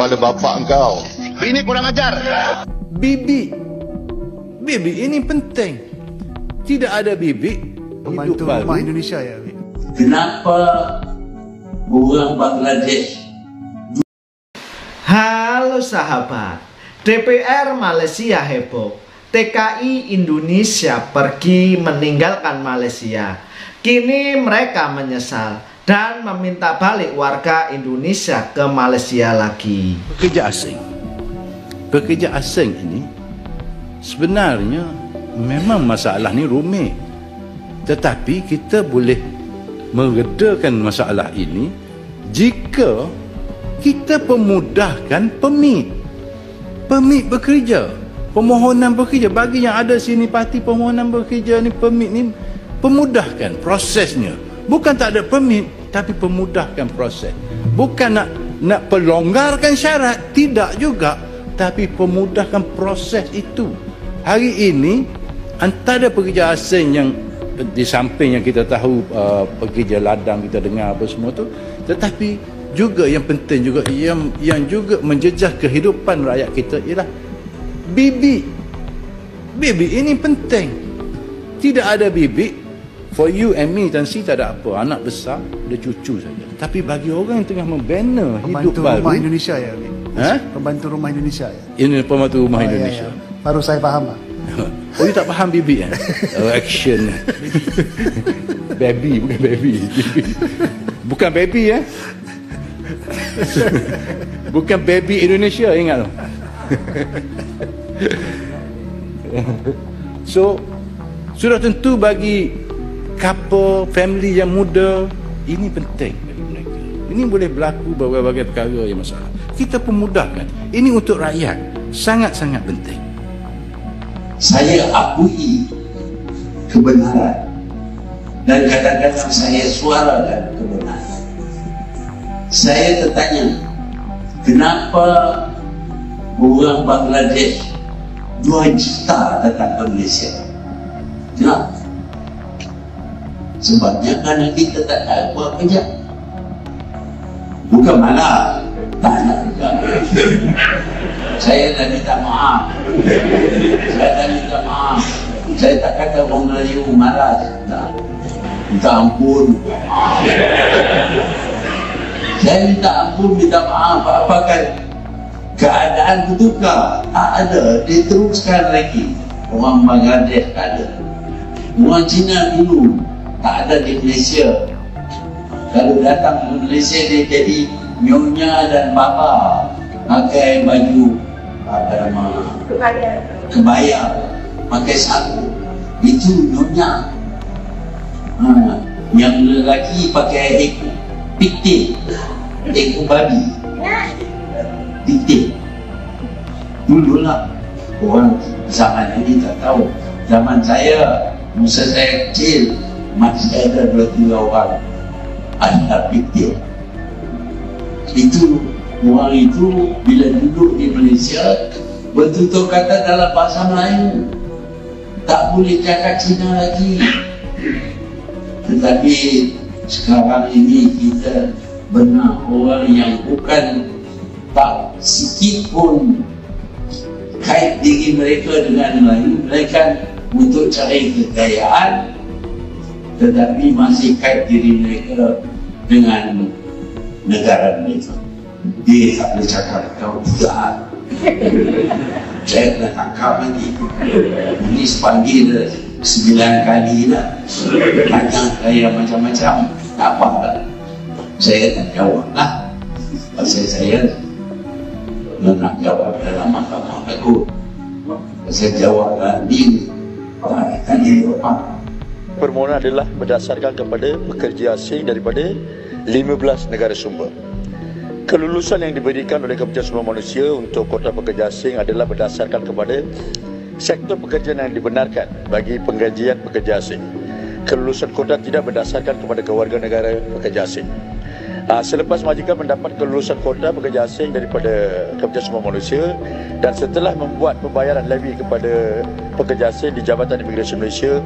kepala bapak engkau. Ini kurang ajar. Bibi ini penting. Tidak ada bibi, Pembantu Rumah Indonesia ya. Kenapa orang Bangladesh? Halo sahabat, DPR Malaysia heboh. TKI Indonesia pergi meninggalkan Malaysia. Kini mereka menyesal dan meminta balik warga Indonesia ke Malaysia lagi. Pekerja asing ini sebenarnya memang masalah ni rumit. Tetapi kita boleh meredakan masalah ini jika kita pemudahkan permit bekerja, permohonan bekerja. Bagi yang ada sini parti permohonan bekerja ni, permit ni pemudahkan prosesnya. Bukan tak ada permit, tapi pemudahkan proses. Bukan nak pelonggarkan syarat, tidak juga, tapi pemudahkan proses itu. Hari ini antara pekerja asing yang di samping yang kita tahu pekerja ladang kita dengar apa semua tu, tetapi juga yang penting juga yang juga menjejah kehidupan rakyat kita ialah bibi ini penting. Tidak ada bibi, for you and me, Tan Sri tak ada apa, anak besar, ada cucu saja. Tapi bagi orang yang tengah membina hidup baru, Pembantu Rumah Indonesia ya. Pembantu Rumah Indonesia ya. Ini Pembantu Rumah Indonesia. Ya. Baru saya faham lah. Oh, you tak faham bibi kan? Oh, action. Baby, bukan baby. Bukan baby ya. Bukan baby Indonesia, ingat loh. So, sudah tentu bagi couple, family yang muda, ini penting bagi mereka. Ini boleh berlaku berbagai perkara yang masalah. Kita pemudahkan. Ini untuk rakyat. Sangat-sangat penting. Saya akui kebenaran dan kadang-kadang saya suarakan kebenaran. Saya tertanya, kenapa orang Bangladesh 2 juta datang ke Malaysia? Kenapa? Sebabnya kerana kita tak ada buat kerja. Bukan malah tak nak kerja. Saya dah minta maaf. Saya tak kata orang Melayu malas. Minta ampun. Saya minta ampun, minta maaf. Apakah keadaan bertukar? Tak ada. Diteruskan lagi. Orang Bangladesh tak ada. Orang Cina dulu tak ada di Malaysia. Kalau datang ke Malaysia, dia jadi nyonya dan bapa, pakai baju apa nama, kebaya, pakai saku, itu nyonya. Yang lelaki pakai piktik, ekor babi, piktik. Dululah orang zaman ini tak tahu. Zaman saya, masa saya kecil, masih ada 2-3 orang ada piktik. Itu orang itu bila duduk di Malaysia bertutur kata dalam bahasa Melayu, tak boleh cakap Cina lagi. Tetapi sekarang ini kita benar orang yang bukan tak sikit pun kait diri mereka dengan Melayu, mereka untuk cari kekayaan, tetapi masih kait diri mereka dengan negara mereka. Dia tak boleh cakap kau tidak. Saya kena tangkap lagi. Polis panggil 9 kali dah. Tanya saya macam-macam. Tak apa lah. Saya tak jawab lah. Pasal saya nak jawab dalam mahkamah aku. Saya jawab lah ni. Tak jawab. Permohonan adalah berdasarkan kepada pekerja asing daripada 15 negara sumber. Kelulusan yang diberikan oleh Kementerian Sumber Manusia untuk kota pekerja asing adalah berdasarkan kepada sektor pekerjaan yang dibenarkan bagi penggajian pekerja asing. Kelulusan kota tidak berdasarkan kepada kewarganegaraan pekerja asing. Selepas majikan mendapat kelulusan kota pekerja asing daripada Kementerian Sumber Manusia dan setelah membuat pembayaran levy kepada pekerja asing di Jabatan Imigresen Malaysia,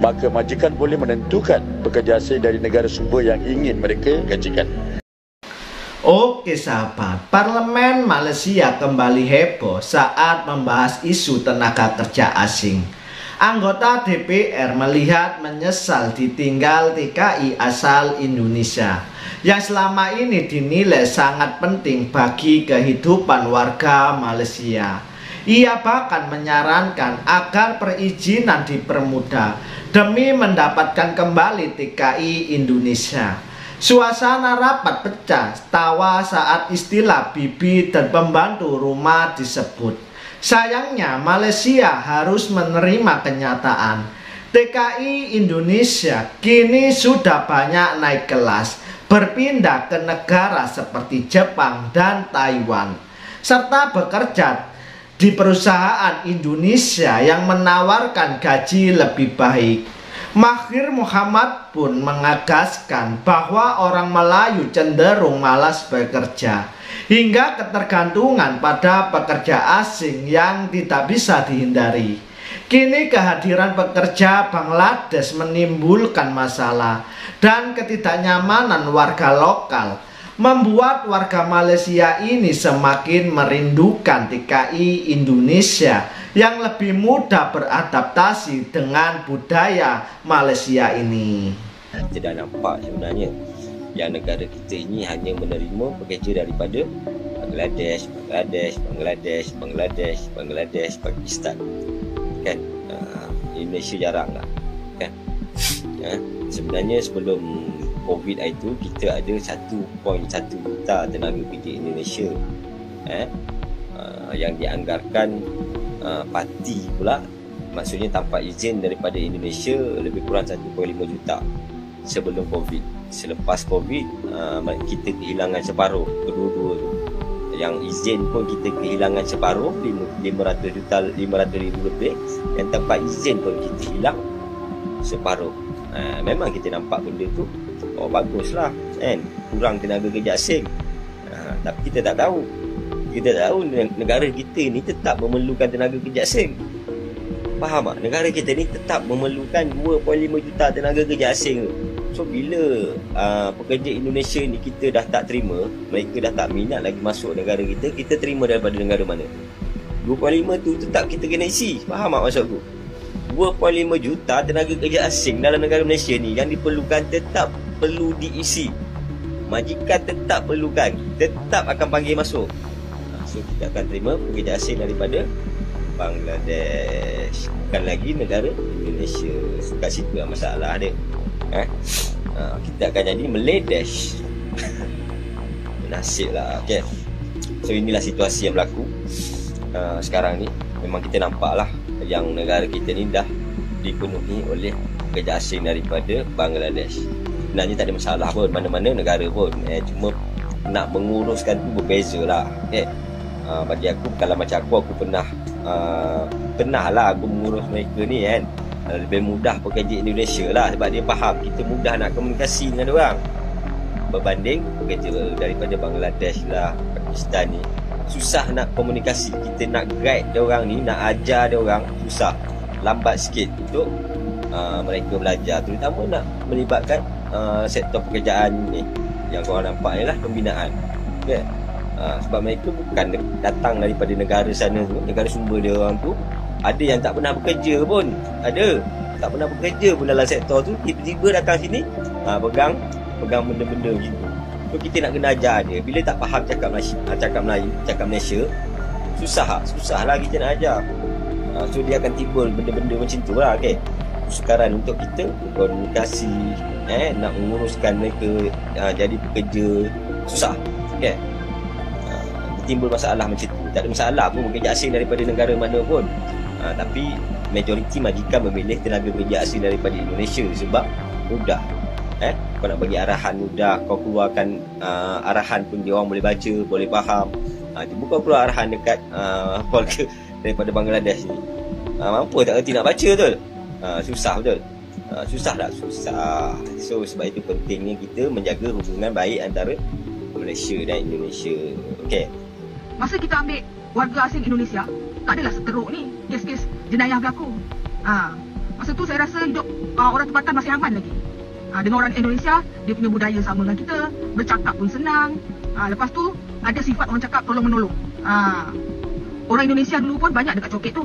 maka majikan boleh menentukan pekerja asing dari negara sumber yang ingin mereka gajikan. Oke sahabat, Parlemen Malaysia kembali heboh saat membahas isu tenaga kerja asing. Anggota DPR melihat menyesal ditinggal TKI asal Indonesia yang selama ini dinilai sangat penting bagi kehidupan warga Malaysia. Ia bahkan menyarankan agar perizinan dipermudah demi mendapatkan kembali TKI Indonesia. Suasana rapat pecah tawa saat istilah bibi dan pembantu rumah disebut. Sayangnya Malaysia harus menerima kenyataan TKI Indonesia kini sudah banyak naik kelas, berpindah ke negara seperti Jepang dan Taiwan, serta bekerja di perusahaan Indonesia yang menawarkan gaji lebih baik. Mahathir Mohamad pun mengagaskan bahwa orang Melayu cenderung malas bekerja hingga ketergantungan pada pekerja asing yang tidak bisa dihindari. Kini kehadiran pekerja Bangladesh menimbulkan masalah dan ketidaknyamanan warga lokal, membuat warga Malaysia ini semakin merindukan TKI Indonesia yang lebih mudah beradaptasi dengan budaya Malaysia ini. Kita dah nampak sebenarnya yang negara kita ini hanya menerima pekerja daripada Bangladesh, Pakistan. Kan? Indonesia jarang lah. Kan? Sebenarnya sebelum COVID itu kita ada 1.1 juta tenaga kerja Indonesia yang dianggarkan parti pula, maksudnya tanpa izin daripada Indonesia lebih kurang 1.5 juta sebelum COVID. Selepas COVID kita kehilangan separuh, kedua-dua tu. Yang izin pun kita kehilangan separuh, 500 ribu lebih. Yang tanpa izin pun kita hilang separuh. Memang kita nampak benda tu, oh baguslah kan, kurang tenaga kerja asing. Tapi kita tak tahu negara kita ni tetap memerlukan tenaga kerja asing. Faham tak? Negara kita ni tetap memerlukan 2.5 juta tenaga kerja asing. So bila pekerja Indonesia ni kita dah tak terima, mereka dah tak minat lagi masuk negara kita terima daripada negara mana? 2.5 tu tetap kita kena isi. Faham tak maksud aku? 2.5 juta tenaga kerja asing dalam negara Malaysia ni yang diperlukan tetap perlu diisi. Majikan tetap perlukan, tetap akan panggil masuk. So kita akan terima pekerja asing daripada Bangladesh, bukan lagi negara Indonesia. Kat situ lah masalah dia. Kita akan jadi Meladesh. Nasib lah. Okay. So inilah situasi yang berlaku sekarang ni. Memang kita nampak lah yang negara kita ni dah dipenuhi oleh pekerja asing daripada Bangladesh. Sebenarnya tak ada masalah pun, mana-mana negara pun. Cuma nak menguruskan tu berbeza lah. Okay. Bagi aku, kalau macam aku pernah lah aku mengurus mereka ni kan. Lebih mudah pekerja Indonesia lah, sebab dia faham kita mudah nak komunikasi dengan orang berbanding pekerja daripada Bangladesh lah, Pakistan ni susah nak komunikasi. Kita nak guide dia orang ni, nak ajar dia orang susah, lambat sikit untuk mereka belajar, terutama nak melibatkan sektor pekerjaan ni yang korang nampak ni lah, pembinaan. Okay. Sebab mereka bukan datang daripada negara sana tu, negara sumber dia orang tu. Ada yang tak pernah bekerja pun, ada tak pernah bekerja pun dalam sektor tu, tiba-tiba datang sini pegang benda-benda macam tu. So kita nak kena ajar dia. Bila tak faham cakap Melayu, cakap Malaysia, susah lah kita nak ajar. So dia akan timbul benda-benda macam tu lah. Okay. Sekarang untuk kita komunikasi, nak menguruskan mereka jadi pekerja susah. Okay. Timbul masalah macam tu. Tak ada masalah pun pekerja asing daripada negara mana pun. Tapi majoriti majikan memilih tenaga kerja asing daripada Indonesia sebab mudah. Kau nak bagi arahan mudah, kau keluarkan arahan pun dia orang boleh baca, boleh faham. Bukan keluar arahan dekat keluarga daripada Bangladesh ni. Mampu tak erti nak baca betul? Susah betul. Susah tak? Susah. So sebab itu pentingnya kita menjaga hubungan baik antara Malaysia dan Indonesia. Okey. Masa kita ambil warga asing Indonesia, tak adalah seteruk ni kes-kes jenayah berlaku. Masa tu saya rasa hidup orang tempatan masih aman lagi. Dengan orang Indonesia, dia punya budaya sama dengan kita, bercakap pun senang. Lepas tu ada sifat orang cakap tolong menolong. Orang Indonesia dulu pun banyak dekat coket tu,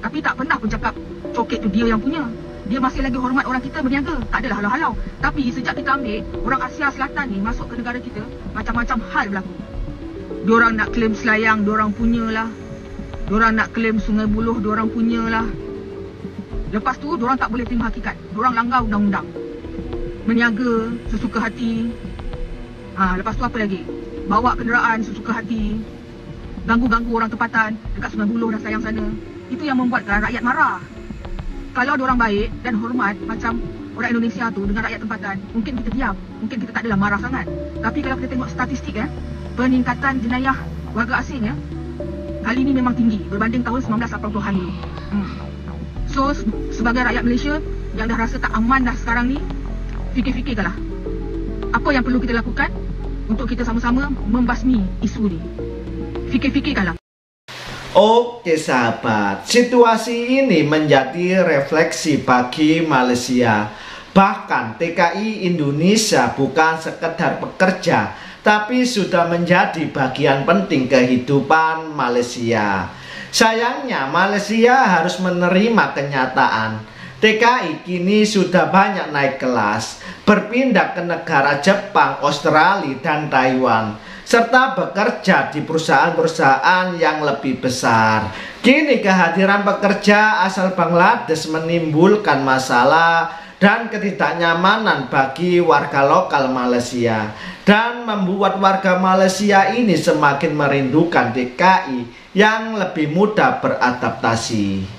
tapi tak pernah pun cakap coket tu dia yang punya. Dia masih lagi hormat orang kita berniaga, tak adalah halau-halau. Tapi sejak kita ambil, orang Asia Selatan ni masuk ke negara kita, macam-macam hal berlaku. Diorang nak claim Selayang, diorang punyalah. Diorang nak claim Sungai Buloh, diorang punyalah. Lepas tu, diorang tak boleh terima hakikat. Diorang langgar undang-undang. Meniaga sesuka hati. Lepas tu apa lagi? Bawa kenderaan sesuka hati. Ganggu-ganggu orang tempatan dekat Sungai Buloh dan Selayang sana. Itu yang membuatkan rakyat marah. Kalau diorang baik dan hormat macam orang Indonesia tu dengan rakyat tempatan, mungkin kita diam. Mungkin kita tak adalah marah sangat. Tapi kalau kita tengok statistik peningkatan jenayah warga asing kali ini memang tinggi berbanding tahun 1980-an dulu. So sebagai rakyat Malaysia yang dah rasa tak aman dah sekarang ni, fikir-fikirkanlah apa yang perlu kita lakukan untuk kita sama-sama membasmi isu ni. Fikir-fikirkanlah. Oke sahabat, situasi ini menjadi refleksi bagi Malaysia. Bahkan TKI Indonesia bukan sekedar pekerja, tapi sudah menjadi bagian penting kehidupan Malaysia. Sayangnya Malaysia harus menerima kenyataan TKI kini sudah banyak naik kelas, berpindah ke negara Jepang, Australia, dan Taiwan, serta bekerja di perusahaan-perusahaan yang lebih besar. Kini kehadiran pekerja asal Bangladesh menimbulkan masalah dan ketidaknyamanan bagi warga lokal Malaysia, dan membuat warga Malaysia ini semakin merindukan TKI yang lebih mudah beradaptasi.